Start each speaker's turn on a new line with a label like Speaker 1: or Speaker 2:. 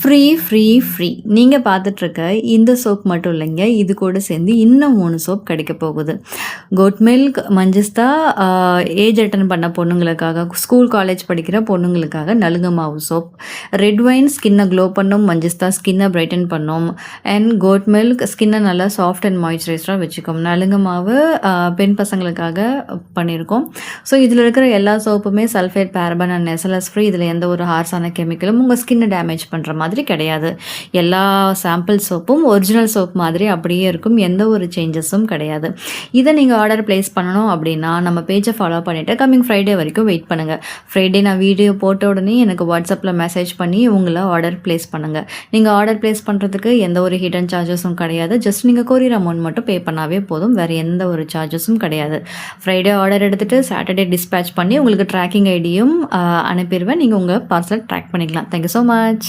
Speaker 1: Free. நீங்க பார்த்துட்ருக்க இந்த soap மட்டும் இல்லைங்க. இது கூட சேர்ந்து இன்னும் 3 சோப் கிடைக்க போகுது. கோட் மில்க், மஞ்சிஸ்தா, ஏஜ் அட்டெண்ட் பண்ண பொண்ணுங்களுக்காக, ஸ்கூல், காலேஜ் படிக்கிற பொண்ணுங்களுக்காக நலுங்கு மாவு சோப். ரெட் ஒயின் ஸ்கின்னை க்ளோ பண்ணும், மஞ்சிஸ்தா ஸ்கின்னை பிரைட்டன் பண்ணும், அண்ட் கோட் மில்க் ஸ்கின்னை நல்லா சாஃப்ட் அண்ட் மாய்ஸ்சரைஸ்டாக வச்சுக்கும். நலுங்கு மாவு பெண் பசங்களுக்காக பண்ணியிருக்கோம். ஸோ இதில் இருக்கிற எல்லா சோப்புமே sulphate, paraben and SLS free. இதில் எந்த ஒரு ஹார்ஸான கெமிக்கலும் உங்கள் ஸ்கின்னை டேமேஜ் பண்ணுற மாதிரி கிடையாது. எல்லா சாம்பிள் சோப்பும் ஒரிஜினல் சோப் மாதிரி அப்படியே இருக்கும். எந்த ஒரு சேஞ்சஸும் கிடையாது. இதை நீங்கள் ஆர்டர் ப்ளேஸ் பண்ணணும் அப்படின்னா நம்ம பேஜை ஃபாலோ பண்ணிவிட்டு கம்மிங் ஃப்ரைடே வரைக்கும் வெயிட் பண்ணுங்கள். ஃப்ரைடே நான் வீடியோ போட்ட உடனே எனக்கு வாட்ஸ்அப்பில் மெசேஜ் பண்ணி உங்களை ஆர்டர் ப்ளேஸ் பண்ணுங்கள். நீங்கள் ஆர்டர் ப்ளேஸ் பண்ணுறதுக்கு எந்த ஒரு ஹிடன் சார்ஜஸும் கிடையாது. ஜஸ்ட் நீங்கள் கொரியர் அமௌண்ட் மட்டும் பே பண்ணாவே போதும். வேறு எந்த ஒரு சார்ஜஸும் கிடையாது. ஃப்ரைடே ஆர்டர் எடுத்துகிட்டு சாட்டர்டே டிஸ்பேச் பண்ணி உங்களுக்கு ட்ராக்கிங் ஐடியும் அனுப்பிடுவேன். நீங்கள் உங்கள் பார்சல் ட்ராக் பண்ணிக்கலாம். Thank you so much.